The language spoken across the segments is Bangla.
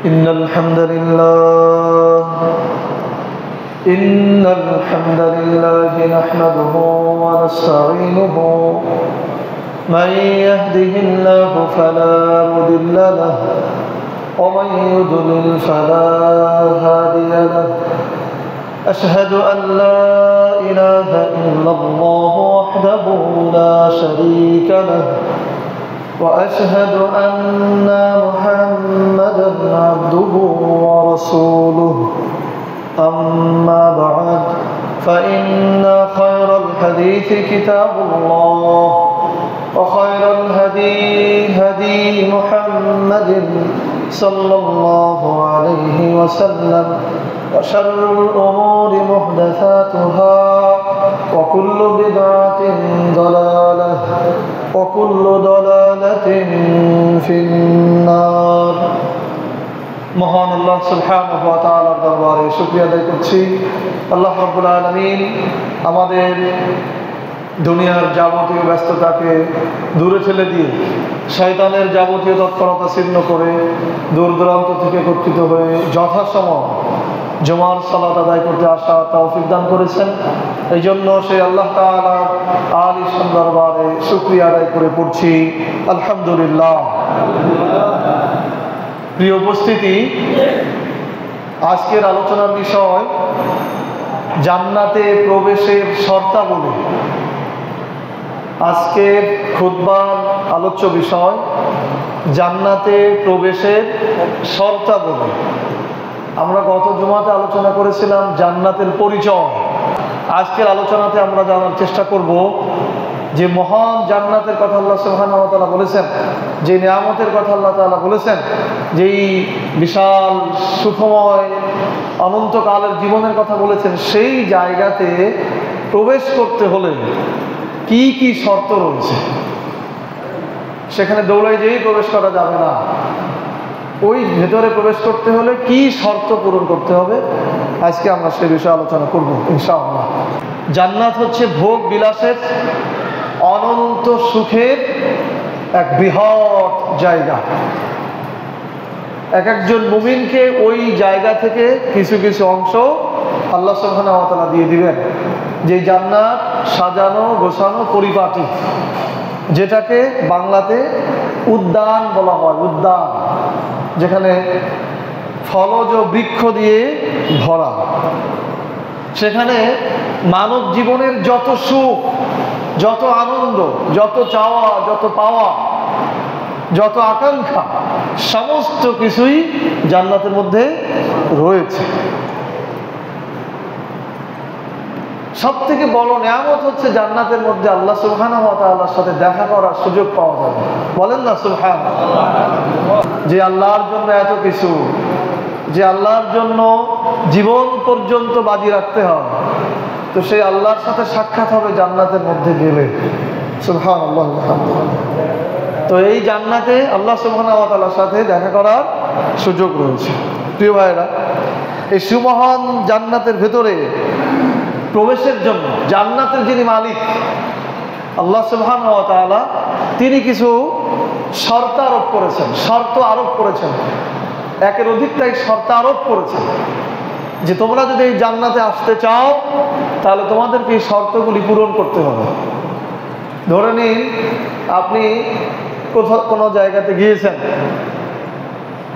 إن الحمد لله نحمده ونستعينه من يهده الله فلا مضل له ومن يضلل فلا هادي له أشهد أن لا إله إلا الله وحده لا شريك له وأشهد أن محمدا عبده ورسوله أما بعد فإن خير الحديث كتاب الله وخير الهدي هدي محمد صلى الله عليه وسلم وشر الأمور محدثاتها وكل بدعة ضلالة وكل ضلالة في النار। মহান আল্লাহ সুবহানাহু ওয়া তাআলার দরবারে শুকরিয়া আদায় করছি। আল্লাহ রাব্বুল আলামিন আমাদের দুনিয়ার যাবতীয় ব্যস্ততাকে দূরে ঠেলে দিয়ে শয়তানের যাবতীয় তৎপরতা ছিন্ন করে দূর দূরান্ত থেকে একত্রিত হয়ে যথাসময় জুমার সালাত আদায় করতে আসা তৌফিক দান করেছেন। এই জন্য সেই আল্লাহ তাআলার আলিশান দরবারে শুকরিয়া আদায় করে পড়ছি আলহামদুলিল্লাহ। প্রিয় উপস্থিতি, আজকের আলোচনার বিষয় জান্নাতে প্রবেশের শর্তাবলী। আজকের খুতবার আলোচ্য বিষয় জান্নাতে প্রবেশের শর্তাবলী। আমরা গত জুমাতে আলোচনা করেছিলাম জান্নাতের পরিচয়। আজকের আলোচনাতে আমরা জানার চেষ্টা করব যে মহান জান্নাতের কথা আল্লাহ সুবহানাহু ওয়া তাআলা বলেছেন, যে নিয়ামতের কথা আল্লাহ তাআলা বলেছেন, যেই বিশাল সুখময় অনন্তকালের জীবনের কথা বলেছেন, সেই জায়গাতে প্রবেশ করতে হলে কি কি শর্ত রয়েছে। সেখানে দৌড়াই যেই প্রবেশ করা যাবে না, ওই ভেতরে প্রবেশ করতে হলে কি শর্ত পূরণ করতে হবে, আজকে আমরা সে বিষয়ে আলোচনা করব ইনশাআল্লাহ। জান্নাত হচ্ছে ভোগ বিলাসের অনন্ত সুখের এক বৃহৎ জায়গা। এক একজন মুমিনকে ওই জায়গা থেকে কিছু কিছু অংশ আল্লাহ সুবহানাহু ওয়া তাআলা দিয়ে দিবেন। যে জান্নাত সাজানো গোছানো পরিপাটি, যেটাকে বাংলাতে উদ্যান বলা হয়, উদ্যান, যেখানে ফলজ বৃক্ষ দিয়ে ভরা। সেখানে মানব জীবনের যত সুখ, যত আনন্দ, যত চাওয়া, যত পাওয়া, যত আকাঙ্ক্ষা, সমস্ত কিছুই জান্নাতের মধ্যে রয়েছে। সব থেকে বড় নিয়ামত হচ্ছে জান্নাতের মধ্যে আল্লাহ সুবহানাহু ওয়া তাআলার সাথে দেখা করার সুযোগ পাওয়া যাবে। বলেন না সুবহানাল্লাহ। যে আল্লাহর জন্য এত কিছু, যে আল্লাহর জন্য জীবন পর্যন্ত বাজি রাখতে হয়, তো সেই আল্লাহর সাথে সাক্ষাৎ হবে জান্নাতের মধ্যে গেলে। সুবহানাল্লাহ। তো এই জান্নাতে আল্লাহ সুবহানাহু ওয়া তাআলার সাথে দেখা করার সুযোগ রয়েছে। প্রিয় ভাইরা, এই সুমহান জান্নাতের ভেতরে প্রবেশের জন্য জান্নাতের যিনি মালিক আল্লাহ সুবহানাহু ওয়া তাআলা, তিনি কিছু শর্ত আরোপ করেছেন, একের অধিক তাই শর্ত আরোপ করেছেন যে তোমরা যদি এই জান্নাতে আসতে চাও তাহলে তোমাদেরকে এই শর্তগুলি পূরণ করতে হবে। ধরে নিন আপনি কোনো জায়গাতে গিয়েছেন,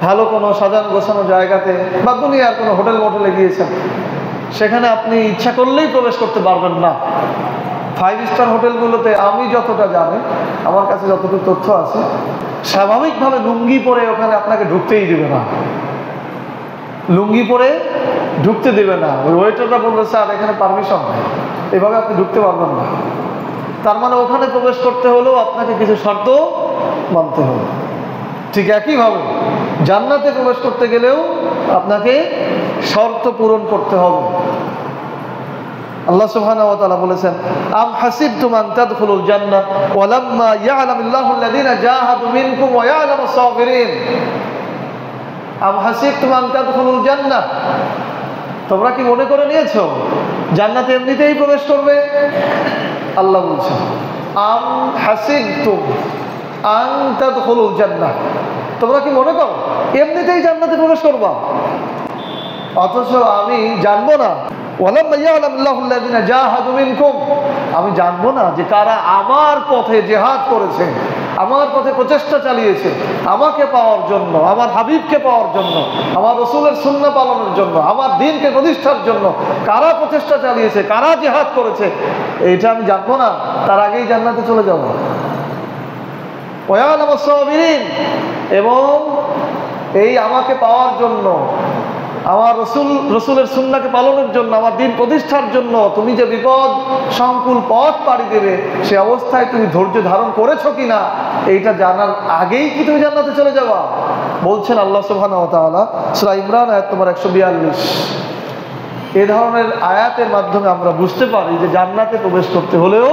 ভালো কোনো সাজানো গোছানো জায়গাতে বা দুনিয়ার কোনো হোটেল মোটেলে গিয়েছেন, সেখানে আপনি ইচ্ছা করলেই প্রবেশ করতে পারবেন না। 5 স্টার হোটেলগুলোতে আমি যতটা জানি, আমার কাছে যতটুকু তথ্য আছে, স্বাভাবিকভাবে লুঙ্গি পরে ওখানে আপনাকে ঢুকতেই দেবে না। লুঙ্গি পরে ঢুকতে দেবে না। ওই ওয়েটাররা বলবে স্যার এখানে পারমিশন নেই, এভাবে আপনি ঢুকতে পারবেন না। তার মানে ওখানে প্রবেশ করতে হলেও আপনাকে কিছু শর্ত মানতে হবে। ঠিক একইভাবে জান্নাতে প্রবেশ করতে গেলেও আপনাকে শর্ত পূরণ করতে হবে। আল্লাহ সুবহানাহু ওয়া তাআলা বলেছেন, আম হাসিবতুম আন তাদখুলুল জান্নাহ ওয়া লাম্মা ইয়ালামিল্লাহুল্লাযীনা জাহাদু মিনকুম ওয়া ইয়ালামাস সাবিরিন। আম হাসিবতুম আন তাদখুলুল জান্নাহ, তোমরা কি মনে করে নিয়েছো জান্নাতে এমনিতেই প্রবেশ করবে? আল্লাহ বলছেন আম হাসিবতুম আন তাদখুলুল জান্নাহ, তোমরা কি মনে করো এমনিতেই জান্নাতে প্রবেশ করবা? অথচ আমি জানবো না, আমি জানবো না যে কারা আমার পথে জেহাদ করেছে, আমার পথে প্রচেষ্টা চালিয়েছে আমাকে পাওয়ার জন্য, আমার হাবিবকে পাওয়ার জন্য, আমার রসুলের সুন্নাহ পালনের জন্য, আমার দ্বীনকে প্রতিষ্ঠার জন্য কারা প্রচেষ্টা চালিয়েছে, কারা জেহাদ করেছে, এইটা আমি জানবো না, তার আগেই জান্নাতে চলে যাবো। এবং এই আমাকে পাওয়ার জন্য, আমার রসুলের সুন্নাহকে পালনের জন্য, আমার দ্বীন প্রতিষ্ঠার জন্য তুমি যে বিপদ সংকুল পথ পাড়ি দেবে, সে অবস্থায় তুমি ধৈর্য ধারণ করেছো কিনা এইটা জানার আগেই কি তুমি জান্নাতে চলে যাবা? বলছেন আল্লাহ সুবহানাহু ওয়া তাআলা সূরা ইমরান আয়াত নম্বর 142। এই ধরনের আয়াতের মাধ্যমে আমরা বুঝতে পারি যে জান্নাতে প্রবেশ করতে হলেও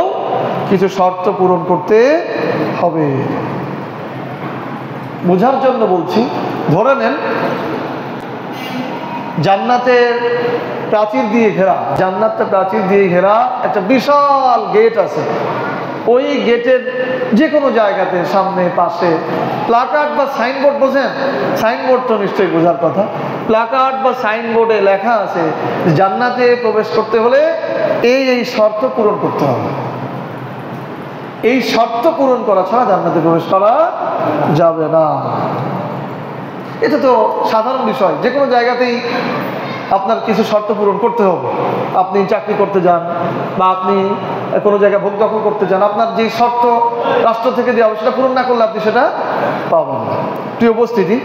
কিছু শর্ত পূরণ করতে হবে। বোঝার জন্য বলছি, ধরে নেন জান্নাতের প্রাচীর দিয়ে ঘেরা, জান্নাতটা প্রাচীর দিয়ে ঘেরা, একটা বিশাল গেট আছে। ওই গেটের যে কোনো জায়গাতে সামনে পাশে প্লাকার্ড বা সাইনবোর্ড, বোঝেন সাইনবোর্ড তো নিশ্চয়ই বোঝার কথা, প্লাকার্ড বা সাইনবোর্ডে লেখা আছে জান্নাতে প্রবেশ করতে হলে এই শর্ত পূরণ করতে হবে। এই শর্ত পূরণ করা ছাড়া জান্নাতে প্রবেশ করা যাবে না। এটা তো সাধারণ বিষয়, যে কোনো জায়গাতেই আপনার কিছু শর্ত পূরণ করতে হবে। আপনি চাকরি করতে যান বা আপনি কোনো জায়গায় ভোগ দখল করতে যান, আপনার যে শর্ত রাষ্ট্র থেকে দেওয়া হবে সেটা পূরণ না করলে আপনি সেটা পাবেন না। প্রিয় উপস্থিতি,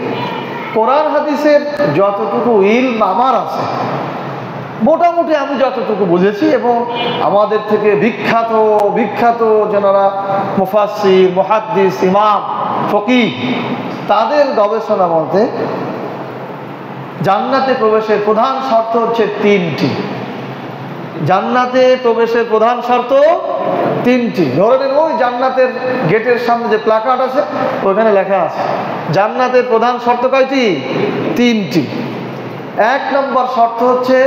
কোরআন হাদিসের যতটুকু ইলম আমার আছে, মোটামুটি আমি যতটুকু বুঝেছি, এবং আমাদের থেকে বিখ্যাত বিখ্যাত যারা মুফাসসির, মুহাদ্দিস, ইমাম, ফকিহ, তাদের গবেষণা মতে জান্নাতে প্রবেশের প্রধান শর্ত হচ্ছে তিনটি। জান্নাতে প্রবেশের প্রধান শর্ত তিনটি। ধরে নিন ওই জান্নাতের গেটের সামনে যে প্লাকার্ড আছে ওখানে লেখা আছে জান্নাতের প্রধান শর্ত কয়টি? তিনটি। এক নম্বর শর্ত হচ্ছে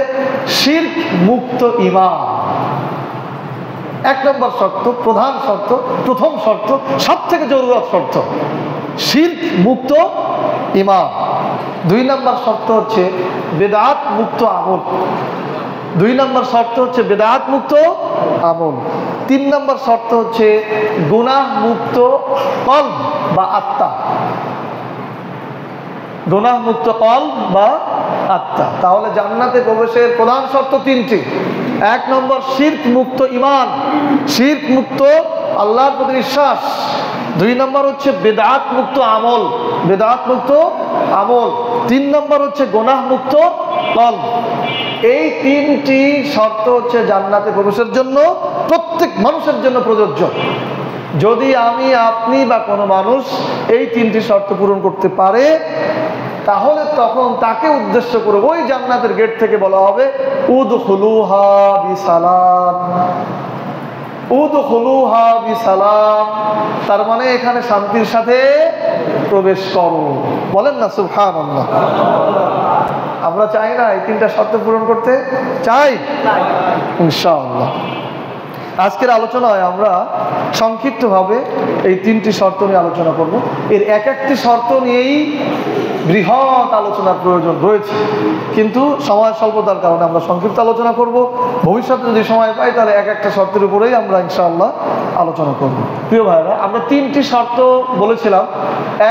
শিরক মুক্ত ঈমান। এক নম্বর শর্ত, প্রধান শর্ত, প্রথম শর্ত, সব থেকে জরুরত শর্ত, শিরক মুক্ত ঈমান। দুই নম্বর শর্ত হচ্ছে বেদাত মুক্ত আমল। দুই নম্বর শর্ত হচ্ছে বেদাত মুক্ত আমল। তিন নম্বর শর্ত হচ্ছে গুনাহ মুক্ত কলব বা আত্মা। গুনাহ মুক্ত কলব বা আত্মা। তাহলে জান্নাতে প্রবেশের প্রধান শর্ত তিনটি। এক নম্বর শিরক মুক্ত ঈমান, শিরক মুক্ত আল্লাহর প্রতি বিশ্বাস। দুই নম্বর হচ্ছে বেদাত মুক্ত আমল, বেদাত মুক্ত আমল। তিন নম্বর হচ্ছে গুনাহ মুক্ত কলব। এই তিনটি শর্ত হচ্ছে জান্নাতে প্রবেশের জন্য প্রত্যেক মানুষের জন্য প্রযোজ্য। যদি আমি, আপনি বা কোনো মানুষ এই তিনটি শর্ত পূরণ করতে পারে, তাহলে তখন তাকে উদ্দেশ্য করে ওই জান্নাতের গেট থেকে বলা হবে উদখুলুহা বিসালাম, উদখুলুহা বিসালাম। তার মানে এখানে শান্তির সাথে প্রবেশ করো। বলেন না সুবহানাল্লাহ। আমরা চাই না এই তিনটা শর্ত পূরণ করতে? চাই ইনশাআল্লাহ। আজকের আলোচনায় আমরা সংক্ষিপ্তভাবে এই তিনটি শর্ত নিয়ে আলোচনা করব। এর এক একটি শর্ত নিয়েই বৃহৎ আলোচনার প্রয়োজন রয়েছে, কিন্তু সময় স্বল্পতার কারণে আমরা সংক্ষিপ্ত আলোচনা করব। ভবিষ্যতে যদি সময় পাই তাহলে এক একটা শর্তের উপরেই আমরা ইনশাআল্লাহ আলোচনা করব। প্রিয় ভাইরা, আমরা তিনটি শর্ত বলেছিলাম,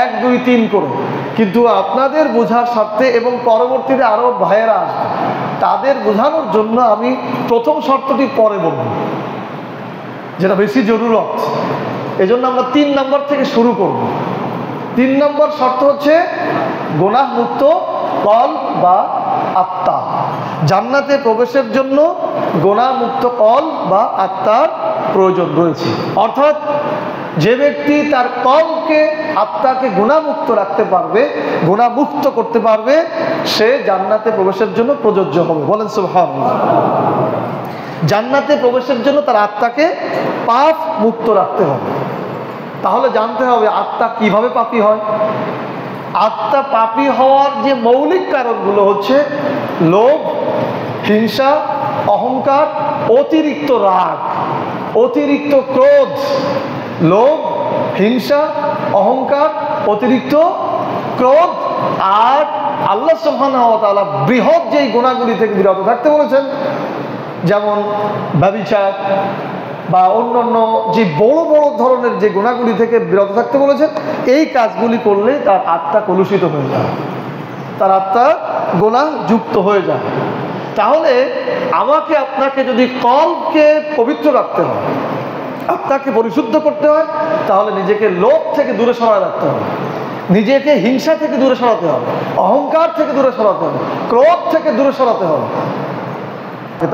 1, 2, 3 করে, কিন্তু আপনাদের বোঝার স্বার্থে এবং পরবর্তীতে আরো ভাইয়েরা আসবে তাদের বোঝানোর জন্য আমি প্রথম শর্তটি পরে বলব, যেটা বেশি জরুরত। এজন্য আমরা 3 নম্বর থেকে শুরু করব। 3 নম্বর শর্ত হচ্ছে গুনাহ মুক্ত কলব বা আত্মা। জান্নাতে প্রবেশের জন্য গুনাহ মুক্ত কলব বা আত্মার প্রয়োজন রয়েছে। অর্থাৎ যে ব্যক্তি তার কলবকে, আত্মাকে গুনাহমুক্ত রাখতে পারবে, গুনাহমুক্ত করতে পারবে, সে জান্নাতে প্রবেশের জন্য প্রযোজ্য হবে। বলেন সুবহানাল্লাহ। জান্নাতে প্রবেশের জন্য তার আত্মাকে পাপ মুক্ত রাখতে হবে। তাহলে জানতে হবে আত্মা কিভাবে পাপী হয়। আত্মা পাপী হওয়ার যে মৌলিক কারণগুলো হচ্ছে লোভ, হিংসা, অহংকার, অতিরিক্ত রাগ, অতিরিক্ত ক্রোধ। লোভ, হিংসা, অহংকার, অতিরিক্ত ক্রোধ আর আল্লাহ সুবহানাহু ওয়া তাআলা বৃহৎ যেই গুনাহগুলি থেকে বিরত থাকতে বলেছেন, যেমন ব্যভিচার বা অন্যান্য যে বড় বড় ধরনের যে গুনাহগুলি থেকে বিরত থাকতে বলেছেন, এই কাজগুলি করলে তার আত্মা কলুষিত হয়ে যায়, তার আত্মা গুনাহ যুক্ত হয়ে যায়। তাহলে আমাকে আপনাকে যদি কলবকে পবিত্র রাখতে হয়, আত্মাকে পরিশুদ্ধ করতে হয়, তাহলে নিজেকে লোভ থেকে দূরে সরায় রাখতে হবে, নিজেকে হিংসা থেকে দূরে সরাতে হবে, অহংকার থেকে দূরে সরাতে হবে, ক্রোধ থেকে দূরে সরাতে হবে।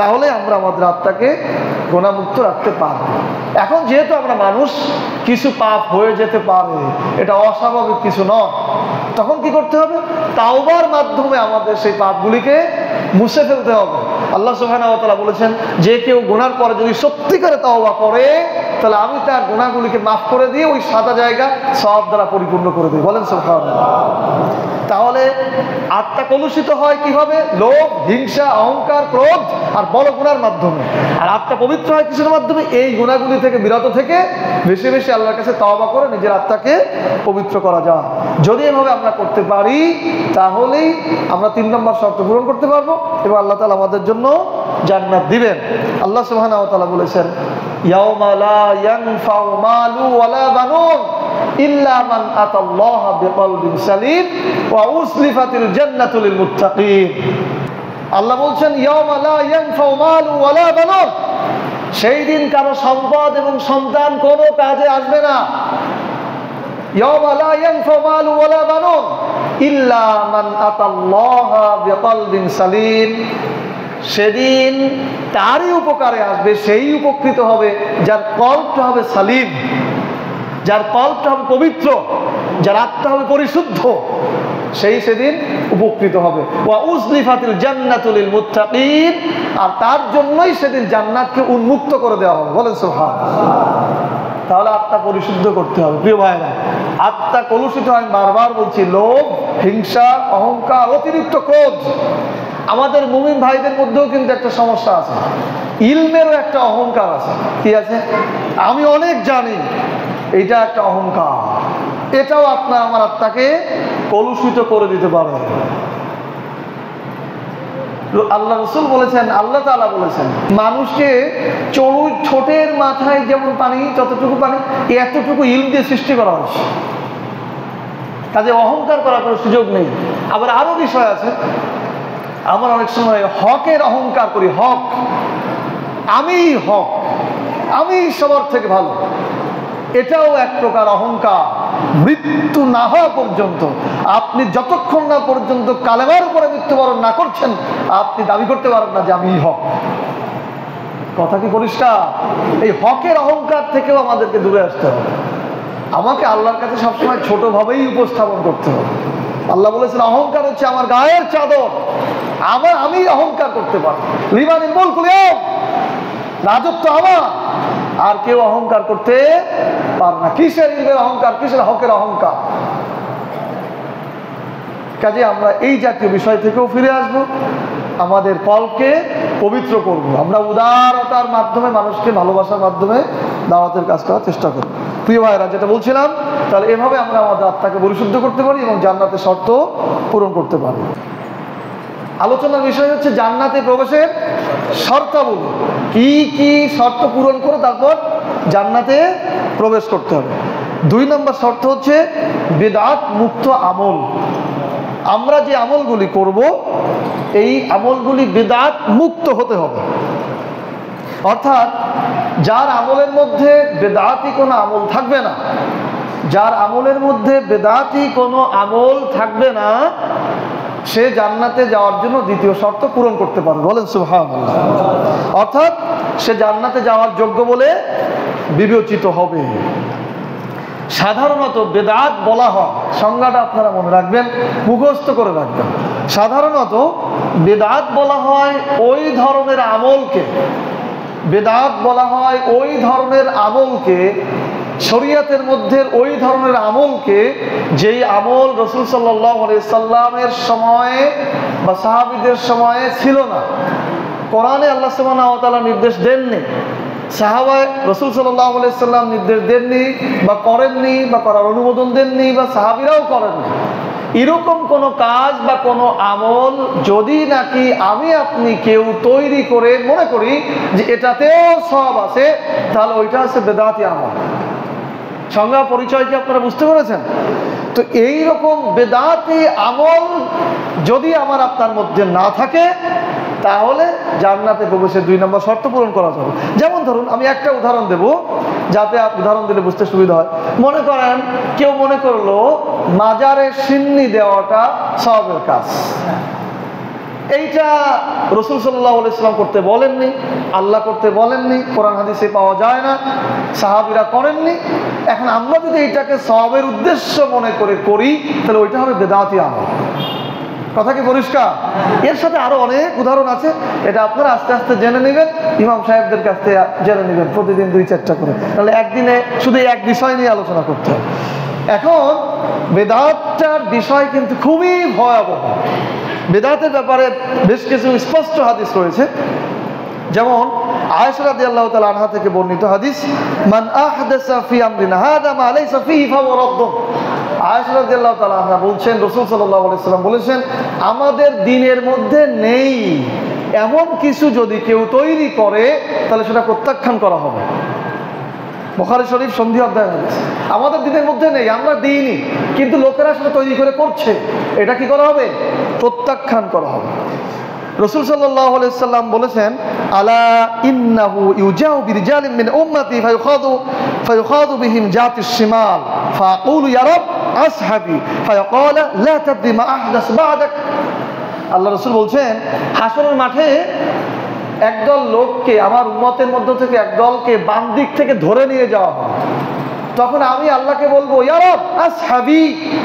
তাহলে আমরা আমাদের আত্মাকে গুনাহমুক্ত রাখতে পারব। এখন যেহেতু আমরা মানুষ, কিছু পাপ হয়ে যেতে পারে, এটা অস্বাভাবিক কিছু নয়। তখন কি করতে হবে? তাওবার মাধ্যমে আমাদের সেই পাপগুলিকে মুছে ফেলতে হবে। আল্লাহ সুবহানাহু ওয়া তাআলা বলেছেন, যে কেউ গুনার পরে যদি সত্যিকারে তাওবা করে, তাহলে আমি তার গুনাহগুলিকে মাফ করে দিয়ে ওই সাদা জায়গা সওয়াব দ্বারা পরিপূর্ণ করে দিই। বলেন সুবহানাল্লাহ। তাহলে আত্মা কলুষিত হয় কিভাবে? লোভ, হিংসা, অহংকার, ক্রোধ আর বড় গুনার মাধ্যমে। আর আত্মা পবিত্র হয় কিসের মাধ্যমে? এই গুনাহগুলি থেকে বিরত থেকে বেশি বেশি আল্লাহর কাছে তওবা করে নিজের আত্মাকে পবিত্র করা যায়। যদি এভাবে আমরা করতে পারি, তাহলেই আমরা 3 নম্বর শর্ত পূরণ করতে পারবো এবং আল্লাহ তাআলা আমাদের জন্য জান্নাত দিবেন। আল্লাহ সুবহানাহু ওয়া তাআলা বলেছেন, ইয়াউমা লা ইয়ানফাউ মালু ওয়ালা বানুন ইল্লা মান আতাল্লাহা বিকলবিন সালিম ওয়া উসলিফাতিল জান্নাতু লিল মুত্তাকিন। আল্লাহ বলছেন, ইয়াউমা লা ইয়ানফাউ মালু ওয়ালা বানুন, সেই দিন কারো সম্পদ এবং সন্তান কোনো কাজে আসবে না। ইয়াউমা লা ইয়ানফাউ মালু ওয়ালা বানুন ইল্লা মান আতাল্লাহা বিকলবিন সালিম, সেদিন তারই উপকারে আসবে, সেই উপকৃত হবে যার কল্পটা হবে সালিম, যার কল্পটা হবে পবিত্র, যার আত্মা হবে পরিশুদ্ধ, সেই সেদিন উপকৃত হবে। ওয়া উজলিফাতিল জান্নাতু লিল মুত্তাকিন, আর তার জন্যই সেদিন জান্নাতকে উন্মুক্ত করে দেওয়া হবে। বলেন সুবহানাল্লাহ। তাহলে আত্মা পরিশুদ্ধ করতে হবে। প্রিয় ভাইরা, আত্মা কলুষিত হয়, বারবার বলছি, লোভ, হিংসা, অহংকার, অতিরিক্ত ক্রোধ। আমাদের মুমিন ভাইদের মধ্যেও কিন্তু একটা সমস্যা আছে, ইলমেরও একটা অহংকার আছে। কি আছে? আমি অনেক জানি, এটা একটা অহংকার। এটাও আপনার আমার আত্মাকে কলুষিত করে দিতে পারে। আল্লাহ রাসূল বলেছেন, আল্লাহ তাআলা বলেছেন, মানুষকে ঠোঁটের মাথায় যেমন পানি, যতটুকু পানি, এতটুকু ইলম দিয়ে সৃষ্টি করা হয়েছে। কাজে অহংকার করার কোনো সুযোগ নেই। আবার আরো বিষয় আছে, আমরা অনেক সময় হকের অহংকার করি। হক, আমি হক, আমি সবার থেকে ভালো, এটাও এক প্রকার অহংকার। মৃত্যু না হওয়া পর্যন্ত, আপনি যতক্ষণ না পর্যন্ত কালেমার উপরে মৃত্যুবরণ না করছেন, আপনি দাবি করতে পারেন না যে আমি হক। কথা কি পরিষ্কার? এই হকের অহংকার থেকেও আমাদেরকে দূরে আসতে হবে। আমাকে আল্লাহর কাছে সবসময় ছোটভাবেই উপস্থাপন করতে হবে। আল্লাহ বলেছেন, অহংকার হচ্ছে আমার গায়ের চাদর, আমি অহংকার করতে পারি। লিমানিল মুলকুল ইয়াউম, রাজত্ব আমার, আর কেউ অহংকার করতে পারে না। কিসের ইলমের অহংকার, কিসের হকের অহংকার? কাজে আমরা এই জাতীয় বিষয় থেকেও ফিরে আসবো, আমাদের কলকে পবিত্র করব। আমরা উদারতার মাধ্যমে, মানুষকে ভালোবাসার মাধ্যমে দাওয়াতের কাজ করার চেষ্টা করব। প্রিয় ভাইরা, যেটা বলছিলাম, তাহলে এভাবে আমরা আমাদের আত্মাকে পরিশুদ্ধ করতে পারি এবং জান্নাতের শর্ত পূরণ করতে পারি। আলোচনার বিষয় হচ্ছে জান্নাতে প্রবেশের শর্তাবলী। কি কি শর্ত পূরণ করে তারপর জান্নাতে প্রবেশ করতে হবে। 2 নম্বর শর্ত হচ্ছে বিদআত মুক্ত আমল। আমরা যে আমলগুলি করব, এই আমলগুলি বিদআত মুক্ত হতে হবে। অর্থাৎ যার আমলের মধ্যে বেদাতি কোনো আমল থাকবে না, যার আমলের মধ্যে বেদাতি কোনো আমল থাকবে না, সে জান্নাতে যাওয়ার জন্য 2য় শর্ত পূরণ করতে পারবে। বলেন সুবহানাল্লাহ। অর্থাৎ সে জান্নাতে যাওয়ার যোগ্য বলে বিবেচিত হবে। সাধারণত বেদাত বলা হয়, সংজ্ঞাটা আপনারা মনে রাখবেন, মুখস্থ করে রাখবেন। সাধারণত বেদাত বলা হয় ওই ধরনের আমলকে, বেদাত বলা হয় ওই ধরনের আমলকে, শরীয়তের মধ্যে ওই ধরনের আমলকে, যেই আমল রাসূল সাল্লাল্লাহু আলাইহি সাল্লামের সময়ে বা সাহাবীদের সময়ে ছিল না। কোরআনে আল্লাহ সুবহানাহু ওয়া তাআলা নির্দেশ দেননি, সাহাবায়ে রাসূল সাল্লাল্লাহু আলাইহি সাল্লাম নির্দেশ দেননি বা করেননি বা করার অনুমোদন দেননি বা সাহাবীরাও করেননি। এরকম কোনো কাজ বা কোনো আমল যদি নাকি আমি আপনি কেউ তৈরি করে মনে করি যে এটাতেও সব আছে, তাহলে ওইটা হচ্ছে বেদাতি আমল। সংজ্ঞা পরিচয় কি আপনারা বুঝতে পেরেছেন? তো এইরকম বেদাতি আমল যদি আমার আপনার মধ্যে না থাকে, তাহলে জান্নাতে প্রবেশের 2 নম্বর শর্ত পূরণ করা যাবে। যেমন ধরুন, আমি একটা উদাহরণ দেব যাতে উদাহরণ দিলে বুঝতে সুবিধা হয়। মনে করেন কেউ মনে করলো মাজারে সিন্নি দেওয়াটা সওয়াবের কাজ। এইটা রাসূল সাল্লাল্লাহু আলাইহি ওয়াসাল্লাম করতে বলেননি, আল্লাহ করতে বলেননি, কোরআন হাদিসে পাওয়া যায় না, সাহাবীরা করেননি। এখন আমরা যদি এইটাকে সওয়াবের উদ্দেশ্য মনে করে করি, তাহলে ওইটা হবে বেদাতি আমল। কথা কি পরিষ্কার? এর সাথে আরো অনেক উদাহরণ আছে, এটা আপনারা আস্তে আস্তে জেনে নেবেন, ইমাম সাহেবদের কাছ থেকে জেনে নেবেন, প্রতিদিন 2-4টা করে, তাহলে একদিনে শুধু এক বিষয় নিয়ে আলোচনা করতে হবে। এখন বেদাতটার বিষয় কিন্তু খুবই ভয়াবহ। বেদাতের ব্যাপারে বেশ কিছু স্পষ্ট হাদিস রয়েছে। যেমন আয়েশা রাদিয়াল্লাহু তাআলা আনহা থেকে বর্ণিত হাদিস, মান আহদাসা ফি আমরিনা হাদা মা লাইসা ফিহি ফাহুয়া রাদ্দ। আয়েশা রাদিয়াল্লাহু তাআলা আনহা বলছেন, রাসূল সাল্লাল্লাহু আলাইহি ওয়াসাল্লাম বলেছেন, আমাদের দ্বীনের মধ্যে নেই এমন কিছু যদি কেউ তৈরি করে, তাহলে সেটা প্রত্যাখ্যান করা হবে। বুখারী শরীফ সন্ধি অধ্যায় হাদিস। আমাদের দ্বীনের মধ্যে নেই, আমরা দিইনি, কিন্তু লোকেরা সেটা তৈরি করে করছে, এটা কি করা হবে? প্রত্যাখ্যান করা হবে। রাসূল সাল্লাল্লাহু আলাইহি ওয়াসাল্লাম বলেছেন, আলা ইন্নাহু ইউজাউ বিরিজালিন মিন উম্মতি ফায়ুখাদু বিহিম জাতিশ শিমাল ফায়াকুলু ইয়া রাব আসহাবি ফায়াকালা লা তাদরি মা আহদাস বা'দাক। আল্লাহ রাসূল বলছেন, হাসরের মাঠে একদল লোককে, আমার উম্মতের মধ্য থেকে একদলকে বাম দিক থেকে ধরে নিয়ে যাওয়া হয়। তখন আমি আল্লাহকে বলবো, ইয়া রাব আসহাবি,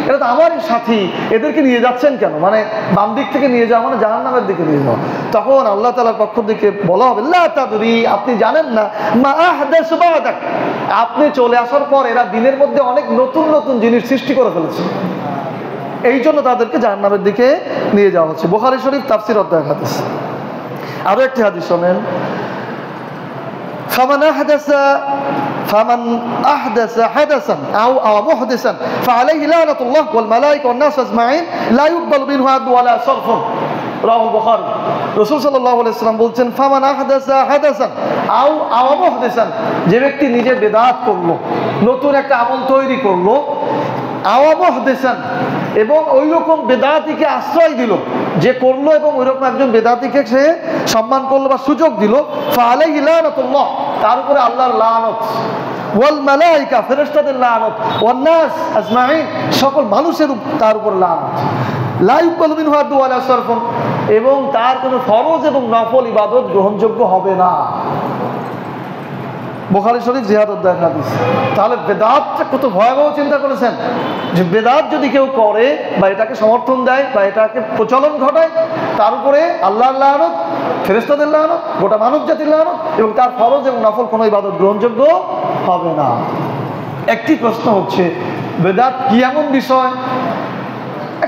এটা তো আমারই সাথী, এদেরকে নিয়ে যাচ্ছেন কেন? মানে বাম দিক থেকে নিয়ে যাওয়া মানে জাহান্নামের দিকে নিয়ে যাওয়া। তখন আল্লাহ তাআলার পক্ষ থেকে বলা হবে, লা তাদরি, আপনি জানেন না, মা আহদাসু বা'দাক, আপনি চলে আসার পর এরা দিনের মধ্যে অনেক নতুন নতুন জিনিস সৃষ্টি করে ফেলেছে, এই জন্য তাদেরকে জাহান্নামের দিকে নিয়ে যাওয়া হচ্ছে। বুখারী শরীফ তাফসীর অধ্যায় হাদিস। আরো একটি হাদিস শোনেন, ফামান আহদাসা হাদাসান আও মুহদিসান ফাআলাইহি লানাতুল্লাহ ওয়াল মালায়েকা ওয়ান নাস আজমাইন লা ইউকবালু মিনহু আদলু ওয়ালা সারফুন। রাওয়াহুল বুখারী। রাসূল সাল্লাল্লাহু আলাইহি ওয়াসাল্লাম বলছেন, ফামান আহদাসা হাদাসান আও মুহদিসান, যে ব্যক্তি নিজে বিদআত করলো, নতুন একটা আমল তৈরি করলো, আও মুহদিসান, এবং ওই রকম বেদাতিকে আশ্রয় দিল, যে করলো এবং ওই রকম একজন বেদাতিকে সে সম্মান করলো বা সুযোগ দিল, ফাআলাইহি লানাতুল্লাহ, তার উপরে আল্লাহর লানত, ওয়াল মালায়েকা, ফেরেশতাদের লানত, ওয়ান নাস আজমাইন, সকল মানুষের তার উপর লানত, লা ইউকবালু মিনহু আদলু ওয়ালা সারফুন, এবং তার কোনো ফরজ এবং নফল ইবাদত গ্রহণযোগ্য হবে না। বুখারী শরীফ জিহাদ অধ্যায় হাদিস। তাহলে বেদাতটা কত ভয়াবহ, চিন্তা করেছেন? যে বেদাত যদি কেউ করে বা এটাকে সমর্থন দেয় বা এটাকে প্রচলন ঘটায়, তার উপরে আল্লাহর লানত, ফেরেশতাদের লানত, গোটা মানব জাতির লানত, এবং তার ফরজ এবং নফল কোনো ইবাদত গ্রহণযোগ্য হবে না। একটি প্রশ্ন হচ্ছে, বেদাত কি এমন বিষয়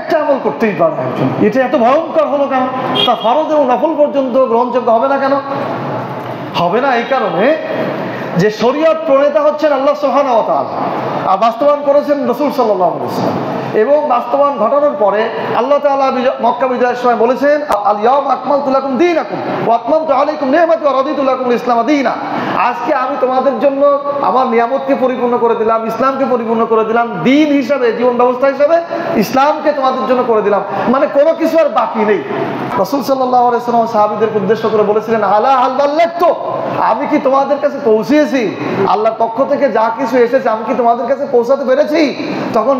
একটা আমল করতেই পারে একজন, এটা এত ভয়ঙ্কর হলো কেন? তা ফরজ এবং নফল পর্যন্ত গ্রহণযোগ্য হবে না কেন? হবে না এই কারণে যে শরীয়ত প্রণেতা হচ্ছেন আল্লাহ সুবহানাহু ওয়া তাআলা, আর বাস্তবায়ন করেছেন রাসূল সাল্লাল্লাহু আলাইহি ওয়াসাল্লাম। এবং বাস্তবায়ন ঘটানোর পরে আল্লাহ তাআলা মক্কা বিজয়ের সময় বলেছেন, আল ইয়াউমা আকমালতু লাকুম দীনাকুম ওয়া আতমামতু আলাইকুম নি'মাতি ওয়া রাদিতু লাকুম ইসলাম দীনা। আজকে আমি তোমাদের জন্য আমার নিয়ামতকে পরিপূর্ণ করে দিলাম, ইসলামকে পরিপূর্ণ করে দিলাম, দিন হিসাবে, জীবন ব্যবস্থা হিসাবে ইসলামকে তোমাদের জন্য করে দিলাম, মানে কোনো কিছু আর বাকি নেই। রাসূল সাল্লাল্লাহু আলাইহি ওয়াসাল্লাম সাহাবীদেরকে উদ্দেশ্য করে বলেছিলেন, আলা হাল বাল্লাগতু, আমি কি তোমাদের কাছে পৌঁছিয়েছি? আল্লাহর পক্ষ থেকে যা কিছু এসেছে আমি কি তোমাদের কাছে পৌঁছাতে পেরেছি? তখন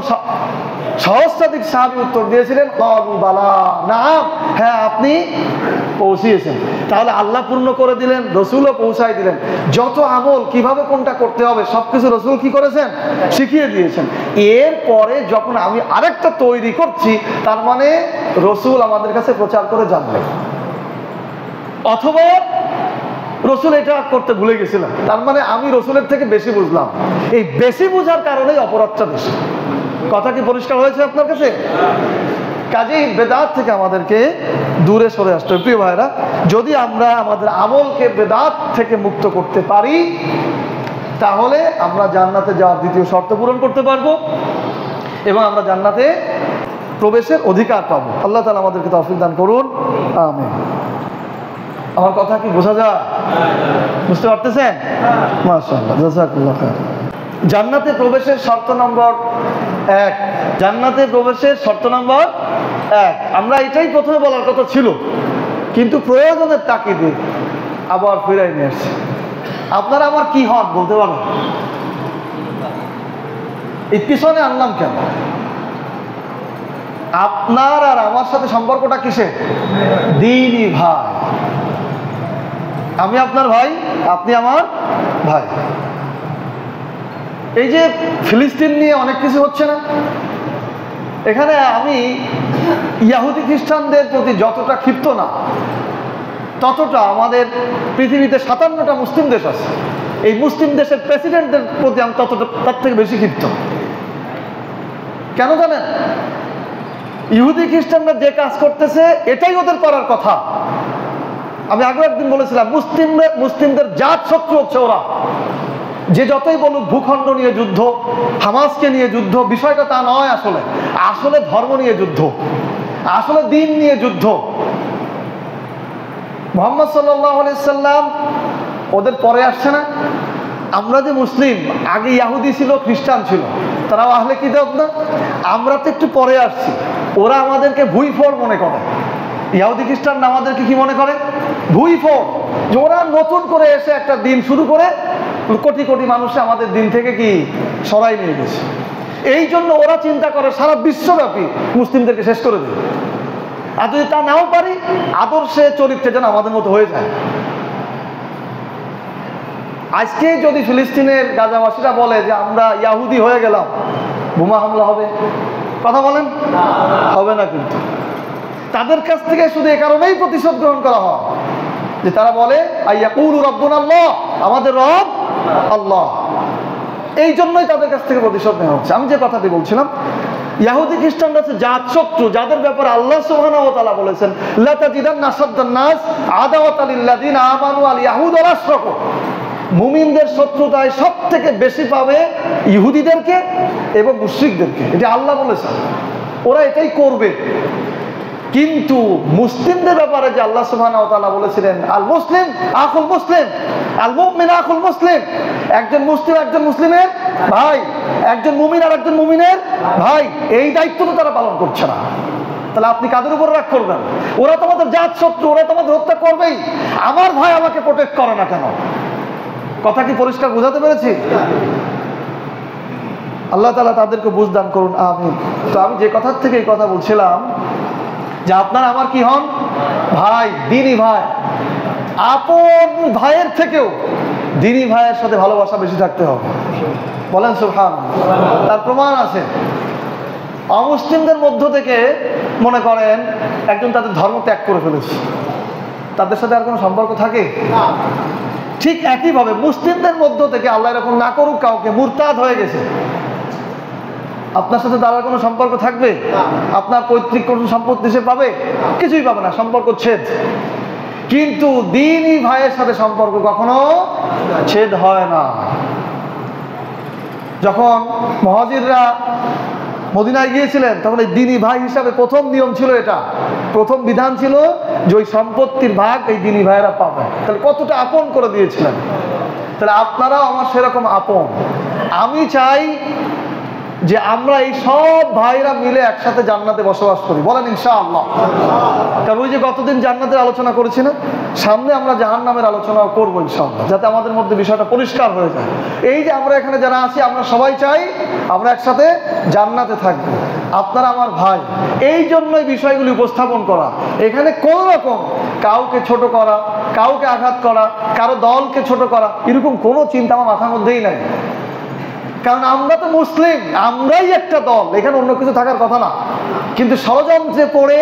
সহস্রাধিক সাহাবী উত্তর দিয়েছিলেন, ক্বালু বালা, নাম, হ্যাঁ আপনি পৌঁছিয়েছেন। তাহলে আল্লাহ পূর্ণ করে দিলেন, রাসূলও পৌঁছাই দিলেন। যত আমল কিভাবে কোনটা করতে হবে সবকিছু রাসূল কি করেছেন? শিখিয়ে দিয়েছেন। এরপরে যখন আমি আরেকটা তৈরি করছি, তার মানে রাসূল আমাদের কাছে প্রচার করে জানলেন, অথবা রাসূল এটা করতে ভুলে গেছিলাম, তার মানে আমি রাসূলের থেকে বেশি বুঝলাম। এই বেশি বুঝার কারণেই অপরাধটা বেশি। কথা কি পরিষ্কার হয়েছে আপনার কাছে? কাজেই বেদাত থেকে আমাদেরকে দূরে সরে আসতে হবে। প্রিয় ভাইরা, যদি আমরা আমাদের আমলকে বেদাত থেকে মুক্ত করতে পারি, তাহলে আমরা জান্নাতে যাওয়ার দ্বিতীয় শর্ত পূরণ করতে পারবো এবং আমরা জান্নাতে প্রবেশের অধিকার পাবো। আল্লাহ তাআলা আমাদেরকে তৌফিক দান করুন, আমিন। আমার কথা কি বোঝা যায়? বুঝতে পারতেছেন? মাশাআল্লাহ, জাযাকাল্লাহ খাইর। জান্নাতে প্রবেশের শর্ত নম্বর 1, জান্নাতে প্রবেশের শর্ত নম্বর 1, আমরা এটাই প্রথমে বলার কথা ছিল, কিন্তু প্রয়োজনের তাগিদে আবার ফিরাই নিয়ে আসছি। আপনারা আমার কি হন বলতে পারেন? এই পিছনে আনলাম কেন? আপনার আর আমার সাথে সম্পর্কটা কিসে? দ্বীনি ভাই। আমি আপনার ভাই, আপনি আমার ভাই। এই যে ফিলিস্তিন নিয়ে অনেক কিছু হচ্ছে না, এখানে আমি ইহুদি খ্রিস্টানদের প্রতি যতটা ক্ষিপ্ত না, ততটা আমাদের পৃথিবীতে 57টা মুসলিম দেশ আছে, এই মুসলিম দেশের প্রেসিডেন্টদের প্রতি আমি ততটা, তার থেকে বেশি ক্ষিপ্ত। কেন জানেন? ইহুদি খ্রিস্টানরা যে কাজ করতেছে এটাই ওদের করার কথা। আমি আগের একদিন বলেছিলাম, মুসলিমদের জাত শত্রু হচ্ছে ওরা। যে যতই বলুক ভূখণ্ড নিয়ে যুদ্ধ, হামাসকে নিয়ে যুদ্ধ, বিষয়টা তা নয়। আসলে আসলে ধর্ম নিয়ে যুদ্ধ, আসলে দ্বীন নিয়ে যুদ্ধ। মুহাম্মদ সাল্লাল্লাহু আলাইহি সাল্লাম ওদের পরে আসছে না। আমরা যে মুসলিম, আগে ইহুদি ছিল, খ্রিস্টান ছিল, তারাও আহলে কিতাব না। আমরা তো একটু পরে আসছি। ওরা আমাদেরকে ভুইফোর মনে করে। ইহুদি খ্রিস্টান আমাদেরকে কি মনে করে? ভুইফোর। যে ওরা নতুন করে এসে একটা দিন শুরু করে কোটি কোটি মানুষে আমাদের দিন থেকে কি সরাই নিয়ে গেছে। এই জন্য ওরা চিন্তা করে সারা বিশ্বব্যাপী মুসলিমদেরকে শেষ করে দেবে। আর যদি তা নাও পারি, আদর্শে চরিত্রে যেন আমাদের মতো হয়ে যায়। আজকে যদি ফিলিস্তিনের গাজাবাসীরা বলে যে আমরা ইহুদি হয়ে গেলাম, বোমা হামলা হবে। কথা বলেন? হবে না। কিন্তু তাদের কাছ থেকে শুধু এ কারণেই প্রতিশোধ গ্রহণ করা হয় যে তারা বলে আইয়াকুলু রাব্বুনা আল্লাহ, আমাদের রব আল্লাহ। এই জন্যই তাদের কাছ থেকে প্রতিশোধ নেওয়া হচ্ছে। আমি যে কথাটি বলছিলাম, ইহুদি খ্রিস্টানরা হচ্ছে জাত শত্রু, যাদের ব্যাপারে আল্লাহ সুবহানাহু ওয়া তাআলা বলেছেন লা তাজিদান্না আশাদ্দান নাস আদাওয়াতাল লিল্লাযিনা আমানু আল ইয়াহুদ ওয়াল আশরাকু। মুমিনদের শত্রুতায় সব থেকে বেশি পাবে ইহুদিদেরকে এবং মুশরিকদেরকে। এটা আল্লাহ বলেছেন, ওরা এটাই করবে। কিন্তু মুসলিমদের ব্যাপারে যে আল্লাহ সুবহানাহু ওয়া তাআলা বলেছিলেন আল মুসলিম আখুল মুসলিম, আল মুমিন আখুল মুসলিম, একজন মুসলিম একজন মুসলিমের ভাই, একজন মুমিন আর একজন মুমিনের ভাই। এই দায়িত্ব তো তারা পালন করছে না। তাহলে আপনি কাদের উপর রাগ করবেন? ওরা তোমাদের জাত শত্রু, ওরা তোমাদের হত্যা করবেই। আমার ভাই আমাকে প্রোটেক্ট করে না কেন? কথা কি পরিষ্কার বোঝাতে পেরেছি? আল্লাহ তাআলা তাদেরকে বুঝদান করুন, আমিন। তো আমি যে কথার থেকে এই কথা বলছিলাম যে আপনার আমার কি হন? ভাই, দ্বীনি ভাই। আপন ভাইয়ের থেকেও দ্বীনি ভাইয়ের সাথে ভালোবাসা বেশি থাকতে হবে। বলেন সুবহানাল্লাহ। তার প্রমাণ আছে। অমুসলিমদের মধ্য থেকে মনে করেন একজন তাদের ধর্ম ত্যাগ করে ফেলেছে, তাদের সাথে আর কোনো সম্পর্ক থাকে? ঠিক একইভাবে মুসলিমদের মধ্য থেকে আল্লাহ এরকম না করুক, কাউকে মুরতাদ হয়ে গেছে, আপনার সাথে তার কোনো সম্পর্ক থাকবে? আপনার পৈতৃক কোনো সম্পত্তি সে পাবে? কিছুই পাবে না, সম্পর্ক ছেদ। কিন্তু দ্বীনি ভাইয়ের সাথে সম্পর্ক কখনো ছেদ হয় না। যখন মুহাজিররা মদিনায় গিয়েছিলেন, তখন এই দ্বীনি ভাই হিসাবে প্রথম নিয়ম ছিল, এটা প্রথম বিধান ছিল যে ওই সম্পত্তির ভাগ এই দ্বীনি ভাইয়েরা পাবে। তাহলে কতটা আপন করে দিয়েছিলেন। তাহলে আপনারাও আমার সেরকম আপন। আমি চাই যে আমরা এই সব ভাইরা মিলে একসাথে জান্নাতে বসবাস করি। বলেন ইনশাআল্লাহ। কারণ ওই যে গতদিন জান্নাতের আলোচনা করেছি না, সামনে আমরা জাহান্নামের আলোচনাও করবো ইনশাআল্লাহ, যাতে আমাদের মধ্যে বিষয়টা পরিষ্কার হয়ে যায়। এই যে আমরা এখানে যারা আছি, আমরা সবাই চাই আমরা একসাথে জান্নাতে থাকবো। আপনারা আমার ভাই, এই জন্যই বিষয়গুলি উপস্থাপন করা। এখানে কোন রকম কাউকে ছোট করা, কাউকে আঘাত করা, কারো দলকে ছোট করা, এরকম কোনো চিন্তা আমার মাথার মধ্যেই নাই। কারণ আমরা তো মুসলিম, আমরাই একটা দল, এখানে অন্য কিছু থাকার কথা না। কিন্তু ষড়যন্ত্রে পড়ে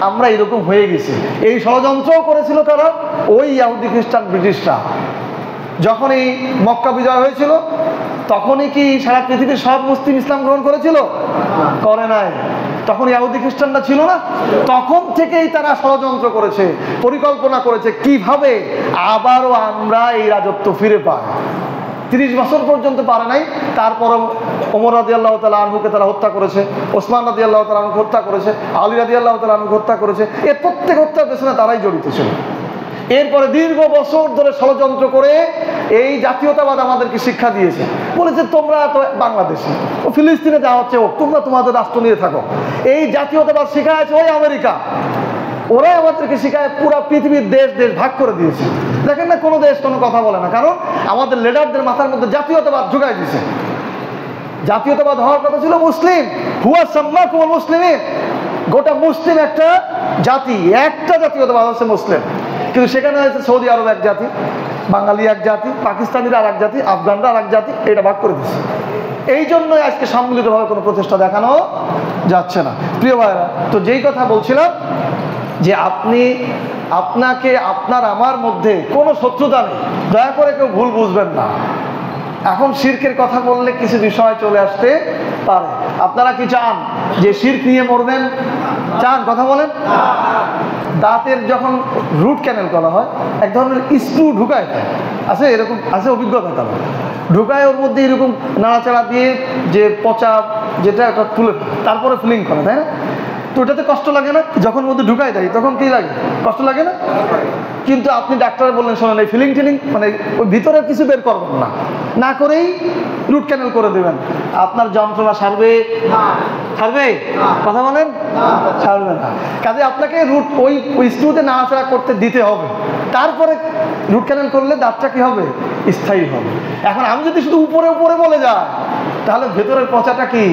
আমরা এরকম হয়ে গেছি। এই ষড়যন্ত্রও করেছিল কারা? ওই ইহুদি খ্রিস্টান ব্রিটিশরা। যখনই মক্কা বিজয় হয়েছিল, তখনই কি সারা পৃথিবীর সব মুসলিম ইসলাম গ্রহণ করেছিল? করে নাই। তখন ইহুদি খ্রিস্টানরা ছিল না। তখন থেকেই তারা ষড়যন্ত্র করেছে, পরিকল্পনা করেছে কিভাবে আবারও আমরা এই রাজত্ব ফিরে পাই। 30 বছর পর্যন্ত পারে নাই, তারপরও ওমর রাদিয়াল্লাহু তাআলা আনহুকে তারা হত্যা করেছে, ওসমান রাদিয়াল্লাহু তাআলা আনহুকে হত্যা করেছে, আলী রাদিয়াল্লাহু তাআলা আনহুকে হত্যা করেছে। এর প্রত্যেক হত্যার পেছনে তারাই জড়িত ছিল। এরপরে দীর্ঘ বছর ধরে ষড়যন্ত্র করে এই জাতীয়তাবাদ আমাদেরকে শিক্ষা দিয়েছে, বলেছে তোমরা তো বাংলাদেশে, ও ফিলিস্তিনে যা হচ্ছে হোক, তোমরা তোমাদের রাষ্ট্র নিয়ে থাকো। এই জাতীয়তাবাদ শিখাইছে ওই আমেরিকা, ওরাই আমাদেরকে শিখায় পুরো পৃথিবীর দেশ দেশ ভাগ করে দিয়েছে। দেখেন না, কোনো দেশ কোনো কথা বলে না, কারণ আমাদের লিডারদের মাথার মধ্যে জাতীয়তাবাদ ঢুকাই দিয়েছে। জাতীয়তাবাদ হওয়ার কথা ছিল মুসলিম, হুয়া সাম্মাকুম মুসলিমিন, গোটা মুসলিম একটা জাতি, একটা জাতীয়তাবাদ হচ্ছে মুসলিম। কিন্তু সেখানে হয়েছে সৌদি আরব এক জাতি, বাঙালি এক জাতি, পাকিস্তানিরা আর এক জাতি, আফগানরা আর এক জাতি, এটা ভাগ করে দিচ্ছে। এই জন্যই আজকে সম্মিলিতভাবে কোনো প্রচেষ্টা দেখানো যাচ্ছে না। প্রিয় ভাইরা, তো যেই কথা বলছিলাম যে আপনাকে আপনার আমার মধ্যে কোনো শত্রুতা নেই, দয়া করে কেউ ভুল বুঝবেন না। এখন শিরকের কথা বললে কিছু বিষয় চলে আসতে পারে। আপনারা কি চান যে শিরক নিয়ে মরবেন? চান? কথা বলেন। দাঁতের যখন রুট ক্যানেল করা হয়, এক ধরনের স্ক্রু ঢুকায় দেয়, আছে এরকম, আছে অভিজ্ঞতা তারা, ঢুকায় ওর মধ্যে এরকম নাড়াচাড়া দিয়ে যে পচা যেটা এটা তুলে তারপরে ফিলিং করে, তাই না? তো ওটাতে কষ্ট লাগে না? যখন মধ্যে ঢুকাই দেয় তখন কি লাগে? কষ্ট লাগে না? কিন্তু আপনি ডাক্তার বললেন শোনেন এই ফিলিং টিলিং মানে ওই ভিতরে কিছু বের করবেন না, না করেই রুট ক্যানেল করে দেবেন, আপনার যন্ত্রণা সারবে? সারবে? কথা বলেন। সারবে না। কাজে আপনাকে রুট ওই স্ক্রুতে নাড়াচাড়া করতে দিতে হবে, তারপরে রুট ক্যানেল করলে দাঁতটা কি হবে? স্থায়ী হবে। এখন আমি যদি শুধু উপরে উপরে বলে যাই, তাহলে ভেতরের পচাটা কি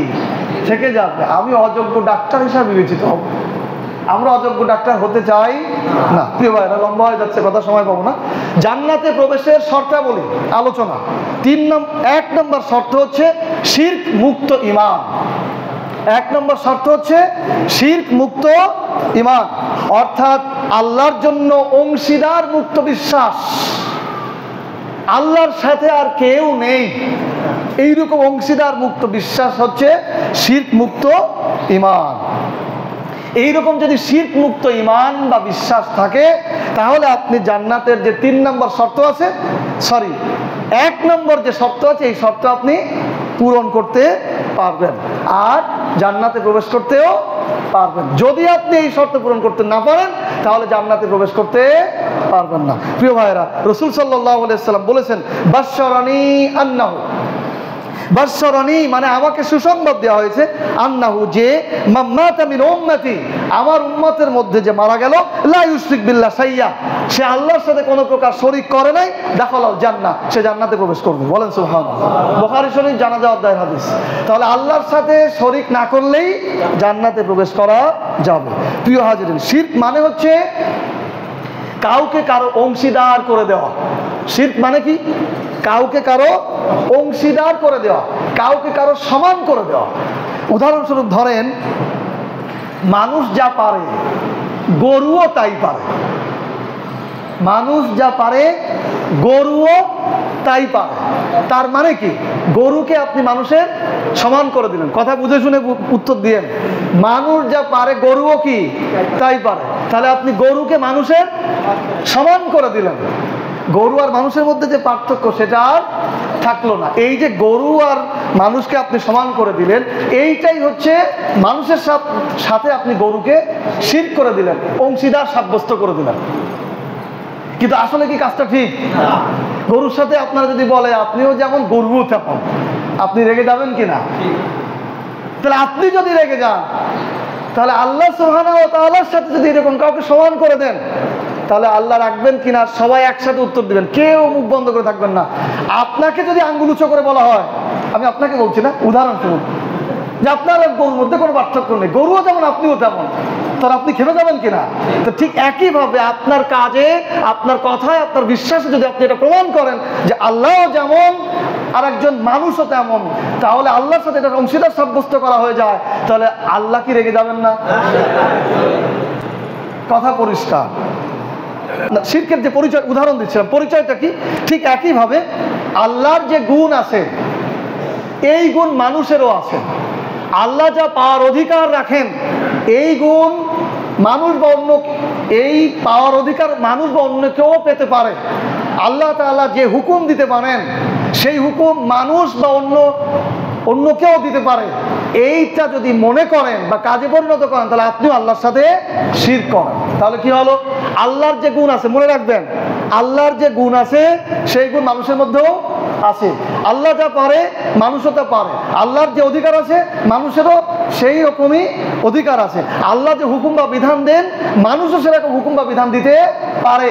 থেকে যাবে, আমি অযোগ্য ডাক্তার হিসাবে বিবেচিত হব। আমরা অযোগ্য ডাক্তার হতে চাই না। প্রিয় ভাইরা, লম্বা হয়ে যাচ্ছে কথা, সময় পাবো না। জান্নাতে প্রবেশের শর্তাবলী আলোচনা। 1 নম্বর শর্ত হচ্ছে শিরক মুক্ত ঈমান। 1 নম্বর শর্ত হচ্ছে শিরক মুক্ত ঈমান, অর্থাৎ আল্লাহর জন্য অংশীদার মুক্ত বিশ্বাস, আল্লাহর সাথে আর কেউ নেই, এইরকম অংশীদার মুক্ত বিশ্বাস হচ্ছে শিরক মুক্ত ঈমান। এইরকম যদি শিরক মুক্ত ঈমান বা বিশ্বাস থাকে, তাহলে আপনি জান্নাতের যে 3 নম্বর শর্ত আছে, 1 নম্বর যে শর্ত আছে, এই শর্ত আপনি পূরণ করতে পারবেন আর জান্নাতে প্রবেশ করতেও পারবেন। যদি আপনি এই শর্ত পূরণ করতে না পারেন, তাহলে জান্নাতে প্রবেশ করতে পারবেন না। প্রিয় ভাইরা, রাসূল সাল্লাল্লাহু আলাইহি ওয়াসাল্লাম বলেছেন বাশশারানি আন্নাহু, বাশশারানি মানে আমাকে সুসংবাদ দেওয়া হয়েছে, আন্নাহু যে মাম্মাতা মিন উম্মতি, আমার উম্মতের মধ্যে যে মারা গেল, লা ইউশরিক বিল্লাহ শাইয়া, সে আল্লাহর সাথে কোনো প্রকার শরীক করে নাই, দাখালাল জান্নাহ, সে জান্নাতে প্রবেশ করবে। বলেন সুবহানাল্লাহ। বুখারী শরীফ জানাজা অধ্যায়ের হাদিস। তাহলে আল্লাহর সাথে শরীক না করলেই জান্নাতে প্রবেশ করা যাবে। প্রিয় হাজিরিন, শিরক মানে হচ্ছে কাউকে কারো অংশীদার করে দেওয়া। শিরক মানে কি? কাউকে কারো অংশীদার করে দেওয়া, কাউকে কারো সমান করে দেওয়া। উদাহরণস্বরূপ ধরেন, মানুষ যা পারে গরুও তাই পারে। মানুষ যা পারে গরুও তাই পারে। তার মানে কি? গরুকে আপনি মানুষের সমান করে দিলেন। কথা বুঝে শুনে উত্তর দিয়েন। মানুষ যা পারে গরুও কি তাই পারে, তাহলে আপনি গরুকে মানুষের সমান করে দিলেন। গরু আর মানুষের মধ্যে যে পার্থক্য, সেটা আর থাকলো না। এই যে গরু আর মানুষকে আপনি সমান করে দিলেন, এইটাই হচ্ছে মানুষের সাথে আপনি গরুকে শিরক করে দিলেন, অংশীদার সাব্যস্ত করে দিলেন। কিন্তু আসলে কি কাজটা ঠিক? গরুর সাথে আপনারা যদি বলে আপনিও যেমন গরুও তেমন, আপনি রেগে যাবেন কিনা? তাহলে আপনি যদি রেগে যান, তাহলে আল্লাহ সুবহানাহু ওয়া তাআলার সাথে যদি এরকম কাউকে সমান করে দেন, তাহলে আল্লাহ রাখবেন কিনা? সবাই একসাথে উত্তর দিবেন, কেউ মুখ বন্ধ করে থাকবেন না। আপনাকে যদি আঙ্গুল উঁচু করে বলা হয়, আমি আপনাকে বলছি না, উদাহরণস্বরূপ, যে আপনার গরুর মধ্যে কোনো পার্থক্য নেই, গরুও যেমন আপনিও তেমন, তাহলে আপনি খেপে যাবেন কিনা? তো ঠিক একইভাবে আপনার কাজে, আপনার কথায়, আপনার বিশ্বাসে যদি আপনি এটা প্রমাণ করেন যে আল্লাহ যেমন আর একজন মানুষও তেমন, তাহলে আল্লাহর সাথে এটা অংশীদার সাব্যস্ত করা হয়ে যায়, তাহলে আল্লাহ কি রেগে যাবেন না? কথা পরিষ্কার। শিরকের যে পরিচয় উদাহরণ দিচ্ছিলাম, পরিচয়টা কি? ঠিক একইভাবে আল্লাহর যে গুণ আছে, এই গুণ মানুষেরও আছে। আল্লাহ যা পাওয়ার অধিকার রাখেন, এই গুণ মানুষ বা অন্য, এই পাওয়ার অধিকার মানুষ বা অন্য কেউ পেতে পারে। আল্লাহ তাআলা যে হুকুম দিতে পারেন, সেই হুকুম মানুষ বা অন্য অন্য কেউ দিতে পারে, এইটা যদি মনে করেন বা কাজে পরিণত করেন, তাহলে আপনিও আল্লাহর সাথে শিরক করেন। তাহলে কি হলো? আল্লাহর যে গুণ আছে, মনে রাখবেন, আল্লাহর যে গুণ আছে সেই গুণ মানুষের মধ্যেও আছে। আল্লাহ যা পারে মানুষও তা পারে। আল্লাহর যে অধিকার আছে মানুষেরও সেই রকমই অধিকার আছে। আল্লাহ যে হুকুম বা বিধান দেন মানুষও সেরকম হুকুম বা বিধান দিতে পারে।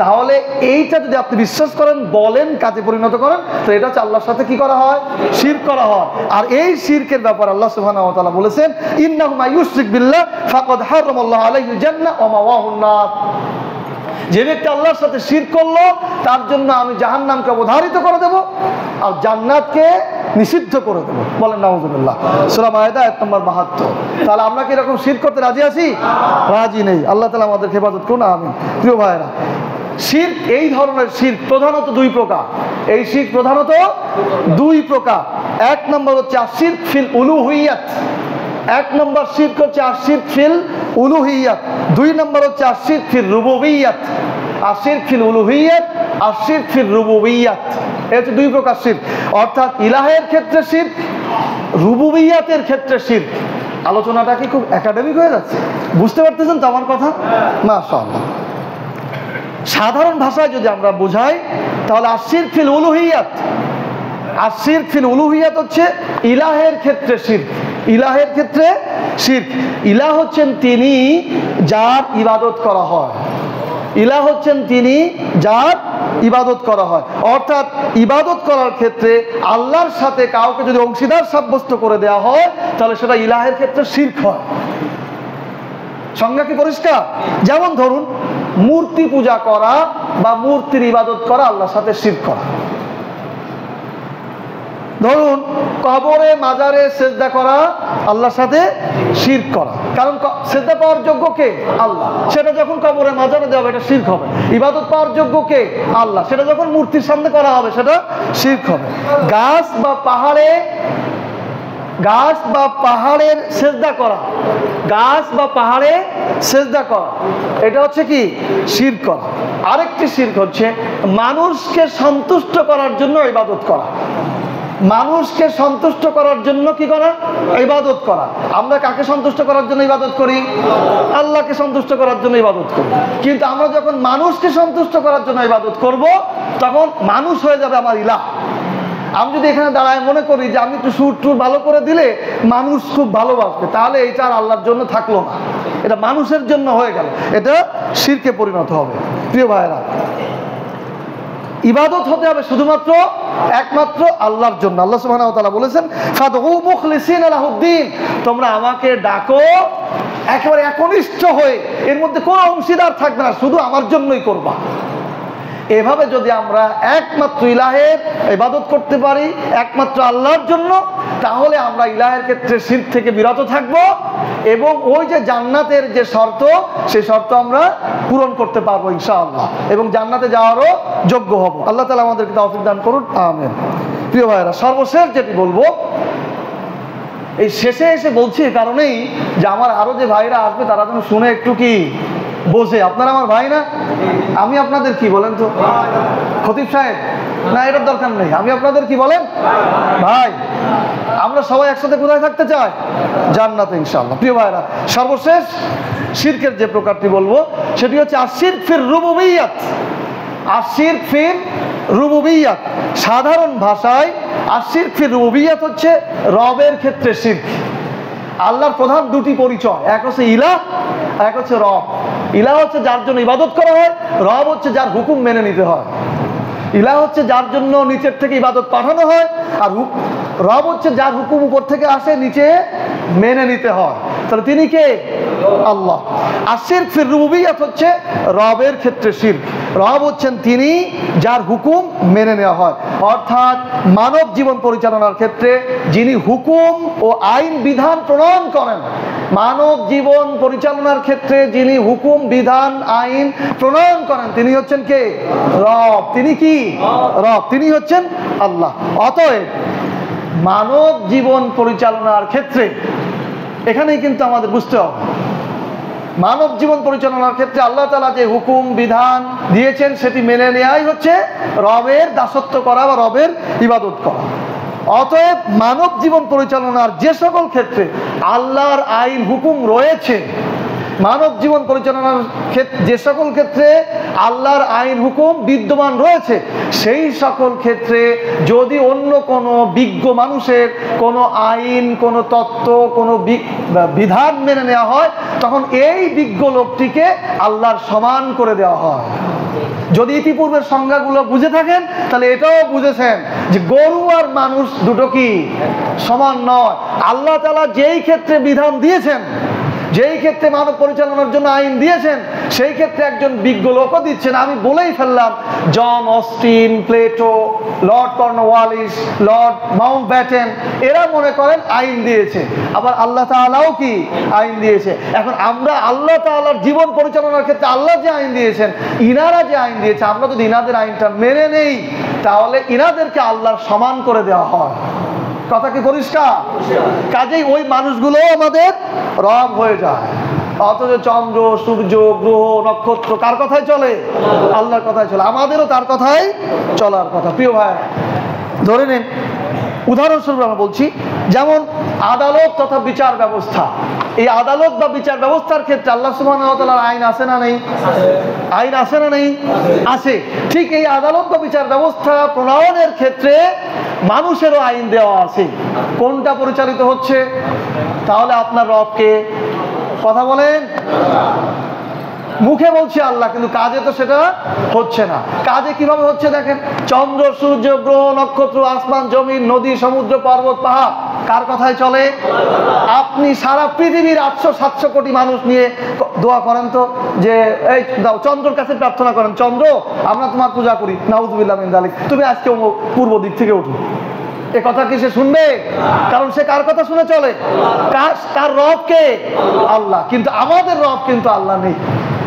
তাহলে এইটা যদি আপনি বিশ্বাস করেন, বলেন, কাজে পরিণত করেন, তো এটা হচ্ছে আল্লাহর সাথে কি করা হয়? শিরক করা হয়। আর এই শিরকের ব্যাপারে আল্লাহ সুবহানাহু ওয়া তাআলা বলেছেন, ইন্নাহু মা ইউশরিক বিল্লাহ ফাকাদ হারামাল্লাহু আলাইহিল জান্নাহ ওয়া মাওয়াহুন নার। যে ব্যক্তি আল্লাহর সাথে শিরক করলো তার জন্য আমি জাহান্নামকে অবধারিত করে দেব আর জান্নাতকে নিষিদ্ধ করে দেব। বলেন নাউযুবিল্লাহ। সূরা মায়েদা আয়াত নম্বর ৭২। তাহলে আমরা কি এরকম শিরক করতে রাজি আছি? রাজি নেই। আল্লাহ তাআলা আমাদের হেফাজত করুন, আমিন। প্রিয় ভাইরা, শিরক, এই ধরনের শিরক প্রধানত দুই প্রকার। এই শিরক প্রধানত দুই প্রকার। এক নম্বর হচ্ছে আশিরক ফিল উলুহিয়াত। এক নম্বর শিরক হচ্ছে আশিরক ফিল উলুহিয়াত। দুই নম্বর হচ্ছে আশিরক ফিল রুবুবিয়াত। আশিরক ফিল উলুহিয়াত, আশিরক ফিল রুবুবিয়াত, এই হচ্ছে দুই প্রকার শিরক। অর্থাৎ ইলাহের ক্ষেত্রে শিরক, রুবুবিয়াতের ক্ষেত্রে শিরক। আলোচনাটা কি খুব একাডেমিক হয়ে যাচ্ছে? বুঝতে পারতেছেন তো আমার কথা? মাশাআল্লাহ। সাধারণ ভাষায় যদি আমরা বোঝাই তাহলে আশিরক ফিল উলুহিয়াত, আশিরক ফিল উলুহিয়াত হচ্ছে ইলাহের ক্ষেত্রে শিরক। ইলাহের ক্ষেত্রে শিরক। ইলাহ হচ্ছেন তিনি যার ইবাদত করা হয়। ইলাহ হচ্ছেন তিনি যার ইবাদত করা হয়। অর্থাৎ ইবাদত করার ক্ষেত্রে আল্লাহর সাথে কাউকে যদি অংশীদার সাব্যস্ত করে দেওয়া হয় তাহলে সেটা ইলাহের ক্ষেত্রে শিরক হয়। সংজ্ঞা কি পরিষ্কার? যেমন ধরুন, মূর্তি পূজা করা বা মূর্তির ইবাদত করা আল্লাহর সাথে শিরক করা। ধরুন, কবরে মাজারে সেজদা করা আল্লাহর সাথে শিরক করা। কারণ সেজদা পাওয়ার যোগ্য কে? আল্লাহ। সেটা যখন কবরে মাজারে দেওয়া হবে এটা শিরক হবে। ইবাদত পাওয়ার যোগ্য কে? আল্লাহ। সেটা যখন মূর্তির সামনে করা হবে সেটা শিরক হবে। গাছ বা পাহাড়ের সেজদা করা, গাছ বা পাহাড়ে সেজদা করা, এটা হচ্ছে কি? শিরক করা। আরেকটি শিরক হচ্ছে মানুষকে সন্তুষ্ট করার জন্য ইবাদত করা। মানুষকে সন্তুষ্ট করার জন্য কি করা? ইবাদত করা। আমরা কাকে সন্তুষ্ট করার জন্য ইবাদত করি? আল্লাহকে সন্তুষ্ট করার জন্য ইবাদত করি। কিন্তু আমরা যখন মানুষকে সন্তুষ্ট করার জন্য ইবাদত করব তখন মানুষ হয়ে যাবে আমার ইলাহ। আমি যদি এখানে দাঁড়ায় মনে করি যে আমি একটু সুর টুর ভালো করে দিলে মানুষ খুব ভালোবাসবে, তাহলে এটা আর আল্লাহর জন্য থাকলো না, এটা মানুষের জন্য হয়ে গেল, এটা শিরকে পরিণত হবে। প্রিয় ভাইরা, ইবাদত হতে হবে শুধুমাত্র একমাত্র আল্লাহর জন্য। আল্লাহ সুবহানাহু ওয়া তাআলা বলেছেন, ফাদউ মুখলিসিনা লাহুদ্দিন, তোমরা আমাকে ডাকো একেবারে একনিষ্ঠ হয়ে, এর মধ্যে কোনো অংশীদার থাকবে না, শুধু আমার জন্যই করবা। এভাবে যদি আমরা একমাত্র ইলাহের ইবাদত করতে পারি, একমাত্র আল্লাহর জন্য, তাহলে আমরা ইলাহের ক্ষেত্রে শিরক থেকে বিরত থাকব এবং ওই যে জান্নাতের যে শর্ত, সেই শর্ত আমরা পূরণ করতে পারবো ইনশাআল্লাহ, এবং জান্নাতে যাওয়ারও যোগ্য হব। আল্লাহ তাআলা আমাদেরকে তৌফিক দান করুন, আমিন। প্রিয় ভাইরা, সর্বশেষ যেটি বলবো, এই শেষে এসে বলছি এই কারণেই যে আমার আরো যে ভাইরা আসবে তারা যেন শুনে একটু কি বোঝে। আপনারা আমার ভাই না? আমি আপনাদের কি বলেন তো? খতিব সাহেব না, এটার দরকার নেই। আমি আপনাদের কি বলেন? ভাই। আমরা সবাই একসাথে কোথায় থাকতে চাই? জান্নাতে ইনশাআল্লাহ। প্রিয় ভাইরা, সর্বশেষ শিরকের যে প্রকারটি বলবো সেটি হচ্ছে আশিরক ফির রুবুবিয়াত। আশিরক ফির রুবুবিয়াত, সাধারণ ভাষায় আশিরক ফির রুবুবিয়াত হচ্ছে রবের ক্ষেত্রে শিরক। আল্লাহর প্রধান দুটি পরিচয়, এক হচ্ছে ইলাহ, এক হচ্ছে রব। ইলাহ হচ্ছে যার জন্য ইবাদত করা হয়, রব হচ্ছে যার হুকুম মেনে নিতে হয়। ইলাহ হচ্ছে যার জন্য নিচের থেকে ইবাদত পাঠানো হয়, আর রব হচ্ছে যার হুকুম উপর থেকে আসে নিচে মেনে নিতে হয়। তাহলে তিনি কে? আল্লাহ। আর শিরক ফির রুবুবিয়াত হচ্ছে রবের ক্ষেত্রে শিরক। রব হচ্ছেন তিনি যার হুকুম মেনে নেওয়া হয়। অর্থাৎ মানব জীবন পরিচালনার ক্ষেত্রে যিনি হুকুম ও আইন বিধান প্রণয়ন করেন, মানব জীবন পরিচালনার ক্ষেত্রে যিনি হুকুম বিধান আইন প্রণয়ন করেন, তিনি হচ্ছেন কে? রব। তিনি কি? রব। তিনি হচ্ছেন আল্লাহ। অতএব মানব জীবন পরিচালনার ক্ষেত্রে এখানেই কিন্তু আমাদের বুঝতে হবে, মানব জীবন পরিচালনার ক্ষেত্রে আল্লাহ তাআলা যে হুকুম বিধান দিয়েছেন সেটি মেনে নেওয়াই হচ্ছে রবের দাসত্ব করা বা রবের ইবাদত করা। অতএব মানব জীবন পরিচালনার যে সকল ক্ষেত্রে আল্লাহর আইন হুকুম রয়েছে, মানব জীবন পরিচালনার ক্ষেত্রে যে সকল ক্ষেত্রে আল্লাহর আইন হুকুম বিদ্যমান রয়েছে, সেই সকল ক্ষেত্রে যদি অন্য কোনো বিজ্ঞ মানুষের কোনো আইন, কোনো তত্ত্ব, কোনো বিধান মেনে নেওয়া হয়, তখন এই বিজ্ঞ লোকটিকে আল্লাহর সমান করে দেওয়া হয়। যদি ইতিপূর্বের সংজ্ঞাগুলো বুঝে থাকেন তাহলে এটাও বুঝেছেন যে গরু আর মানুষ দুটো কি সমান নয়। আল্লাহ তাআলা যেই ক্ষেত্রে বিধান দিয়েছেন, যেই ক্ষেত্রে মানব পরিচালনার জন্য আইন দিয়েছেন, সেই ক্ষেত্রে একজন বিজ্ঞ লোকও দিচ্ছেন। আমি বলেই ফেললাম, John Austin, Plato, Lord Cornwallis, Lord Mountbatten, এরা মনে করেন আইন দিয়েছে, আবার আল্লাহ তাআলাও কি আইন দিয়েছে। এখন আমরা আল্লাহ তাআলার জীবন পরিচালনার ক্ষেত্রে আল্লাহ যে আইন দিয়েছেন, ইনারা যে আইন দিয়েছে, আমরা যদি ইনাদের আইনটা মেনে নেই তাহলে ইনাদেরকে আল্লাহর সমান করে দেওয়া হয়। কথা কি পরিষ্কার? কাজেই ওই মানুষগুলো আমাদের রব হয়ে যায়। অথচ চন্দ্র, সূর্য, গ্রহ, নক্ষত্র কার কথায় চলে? আল্লাহর কথায় চলে। আমাদেরও তার কথাই চলার কথা। প্রিয় ভাই, ধরে নিন উদাহরণস্বরূপ আমরা বলছি, যেমন আদালত তথা বিচার ব্যবস্থা। এই আদালত বা বিচার ব্যবস্থার ক্ষেত্রে আল্লাহ সুবহানাহু ওয়া তাআলার আইন আছে না নেই? আইন আছে না নেই? আছে। ঠিক এই আদালত বা বিচার ব্যবস্থা প্রণয়নের ক্ষেত্রে মানুষেরও আইন দেওয়া আছে। কোনটা পরিচালিত হচ্ছে? তাহলে আপনার রবকে? কথা বলেন। মুখে বলছি আল্লাহ, কিন্তু কাজে তো সেটা হচ্ছে না। কাজে কিভাবে হচ্ছে দেখেন, চন্দ্র, সূর্য, গ্রহ, নক্ষত্র, আসমান, জমিন, নদী, সমুদ্র, পর্বত, পাহাড় কার কথায় চলে? আপনি সারা পৃথিবীর 800-700 কোটি মানুষ নিয়ে দোয়া করেন তো, যে এই দাও, চন্দ্রর কাছে প্রার্থনা করেন, চন্দ্র আমরা তোমার পূজা করি, নাউযুবিল্লাহ মিন যালিক, তুমি আজকে পূর্ব দিক থেকে উঠো। এ কথা কি সে শুনবে? কারণ সে কার কথা শুনে চলে? কার রব কে? আল্লাহ। কিন্তু আমাদের রব কিন্তু আল্লাহ নেই।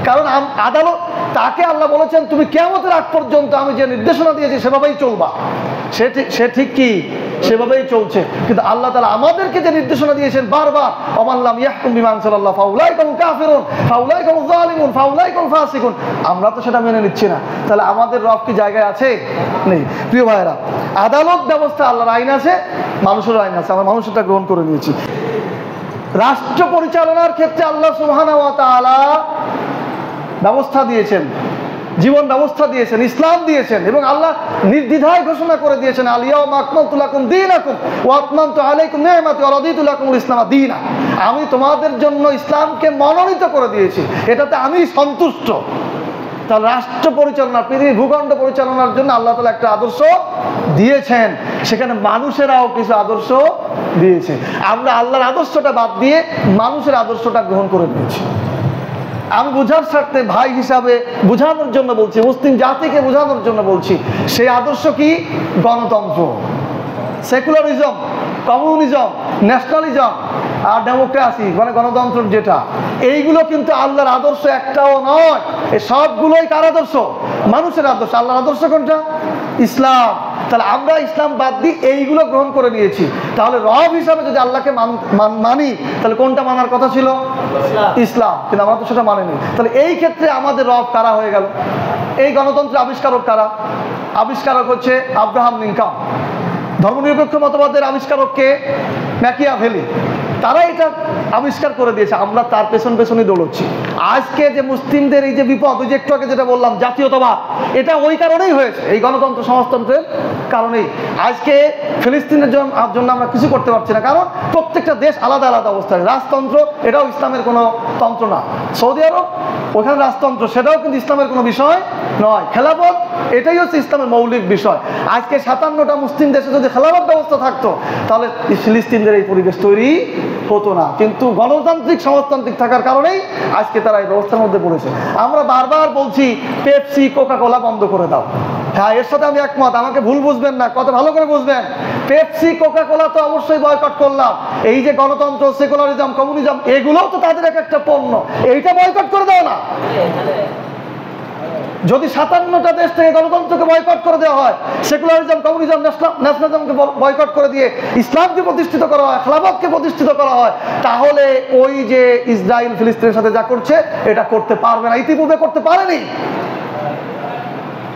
কারণ আদালত, তাকে আল্লাহ বলেছেন তুমি কিয়ামতের আগ পর্যন্ত আমি যে নির্দেশনা দিয়েছি সেভাবেই চলবা। সে ঠিক কি সেভাবেই চলছে। কিন্তু আল্লাহ তাআলা আমাদেরকে যে নির্দেশনা দিয়েছেন বারবার, ওয়ামাল্লাম ইয়াহকুম বিমা আনজালাল্লাহ ফাউলাইকা হুম কাফিরুন ফাউলাইকা হুম যালিমুন ফাউলাইকা হুম ফাসিকুন, আমরা তো সেটা মেনে নিচ্ছি না। তাহলে আমাদের রব কি জায়গায় আছে? নেই। প্রিয় ভাইয়েরা, আদালত ব্যবস্থা আল্লাহর আইন আছে, মানুষের আইন আছে, আমরা মানুষটা গ্রহণ করে নিয়েছি। রাষ্ট্র পরিচালনার ক্ষেত্রে আল্লাহ সুবহানাহু ওয়া তাআলা ব্যবস্থা দিয়েছেন, জীবন ব্যবস্থা দিয়েছেন, ইসলাম দিয়েছেন, এবং আল্লাহ নির্দ্বিধায় ঘোষণা করে দিয়েছেন, আল ইয়াউমা আকমালতু লাকুম দীনাকুম ওয়া আতমামতু আলাইকুম নি'মাতি ওয়া রাদিতু লাকুমুল ইসলামা দীনা। আমি তোমাদের জন্য ইসলামকে মনোনীত করে দিয়েছি, এটাতে আমি সন্তুষ্ট। তাহলে রাষ্ট্র পরিচালনা, পৃথিবী ভূখণ্ড পরিচালনার জন্য আল্লাহ তাআলা একটা আদর্শ দিয়েছেন, সেখানে মানুষেরাও কিছু আদর্শ দিয়েছে। আমরা আল্লাহর আদর্শটা বাদ দিয়ে মানুষের আদর্শটা গ্রহণ করে নিয়েছি। আমি বোঝার স্বার্থে ভাই হিসাবে বোঝানোর জন্য বলছি, মুসলিম জাতিকে বোঝানোর জন্য বলছি, সেই আদর্শ কি? গণতন্ত্র, সেকুলারিজম, কমিউনিজম, ন্যাশনালিজম আর ডেমোক্রেসি, মানে গণতন্ত্র যেটা, এইগুলো কিন্তু আল্লাহর আদর্শ একটাও নয়। এই সবগুলোই কার আদর্শ? মানুষের আদর্শ। আল্লাহর আদর্শ কোনটা? ইসলাম। তাহলে আমরা ইসলাম বাদ দিয়ে এইগুলো গ্রহণ করে নিয়েছি। তাহলে রব হিসাবে যদি আল্লাহকে মানি, তাহলে কোনটা মানার কথা ছিল? ইসলাম। কিন্তু আমরা তো সেটা মানিনি। তাহলে এই ক্ষেত্রে আমাদের রব কারা হয়ে গেল? এই গণতন্ত্রের আবিষ্কারক কারা? আবিষ্কারক হচ্ছে আব্রাহাম লিঙ্কন। ধর্মনিরপেক্ষ মতবাদের আবিষ্কারককে ম্যাকিয়াভেলি। তারা এটা আবিষ্কার করে দিয়েছে, আমরা তার পেছনেই দৌড়চ্ছি। আজকে যে মুসলিমদের এই যে বিপদ, ওই যে একটু আগে যেটা বললাম জাতীয়তাবাদ, এটা ওই কারণেই হয়েছে, এই গণতন্ত্র সমাজতন্ত্রের কারণেই। আজকে ফিলিস্তিনের জন্য আমরা কিছু করতে পারছি না, কারণ প্রত্যেকটা দেশ আলাদা আলাদা অবস্থায়। রাজতন্ত্র, এটাও ইসলামের কোনো তন্ত্র না। সৌদি আরব, ওখানে রাজতন্ত্র, সেটাও কিন্তু ইসলামের কোনো বিষয় নয়। খেলাফত, এটাই হচ্ছে ইসলামের মৌলিক বিষয়। আজকে 57টা মুসলিম দেশে যদি খেলাফত ব্যবস্থা থাকতো, তাহলে ফিলিস্তিনদের এই পরিবেশ তৈরি হতো না। কিন্তু গণতান্ত্রিক সমাজতান্ত্রিক থাকার কারণেই আজকে তারা এই ব্যবস্থার মধ্যে পড়েছে। আমরা বারবার বলছি পেপসি, কোকা কোলা বন্ধ করে দাও। হ্যাঁ, এর সাথে আমি একমত, আমাকে ভুল বুঝবেন না, কথা ভালো করে বুঝবেন। পেপসি, কোকা কোলা তো অবশ্যই বয়কট করলাম। এই যে গণতন্ত্র, সেকুলারিজম, কমিউনিজম, এগুলোও তো তাদের একটা পণ্য, এইটা বয়কট করে দাও না। যদি 57টা দেশ থেকে গণতন্ত্রকে বয়কট করে দেওয়া হয়, সেকুলারিজম, কমিউনিজম, ন্যাশনালিজমকে বয়কট করে দিয়ে ইসলামকে প্রতিষ্ঠিত করা হয়, খেলাফতকে প্রতিষ্ঠিত করা হয়, তাহলে ওই যে ইসরায়েল ফিলিস্তিনের সাথে যা করছে, এটা করতে পারবে না, ইতিপূর্বে করতে পারেনি।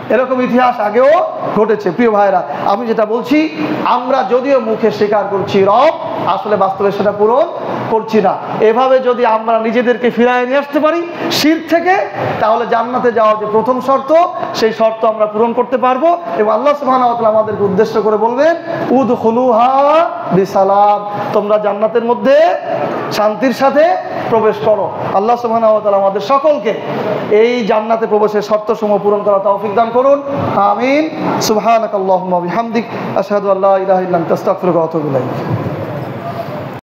এরকম ইতিহাস আগেও ঘটেছে। প্রিয় ভাইরা, আমি যেটা বলছি, আমরা যদিও মুখে স্বীকার করছি রব, আসলে বাস্তবে সেটা পূরণ করছি না। এভাবে যদি আমরা নিজেদেরকে ফিরায় নিয়ে আসতে পারি শিরক থেকে, তাহলে জান্নাতে যাওয়ার যে প্রথম শর্ত, সেই শর্ত আমরা পূরণ করতে পারবো। এবং আল্লাহ সুবহানাহু ওয়া তাআলা আমাদেরকে উদ্দেশ্য করে বলবেন, উদখুলুহা বিসালাম, তোমরা জান্নাতের মধ্যে শান্তির সাথে প্রবেশ করো। আল্লাহ সুবহানাহু ওয়া তাআলা আমাদের সকলকে এই জান্নাতে প্রবেশের শর্তসমূহ পূরণ করা তৌফিক দান করুন। আমিন। সুবহানাকাল্লাহুম্মা ওয়া বিহামদিক, আশহাদু আল্লা ইলাহা ইল্লা আনতা, আস্তাগফিরুকা ওয়া আতুবু ইলাইক।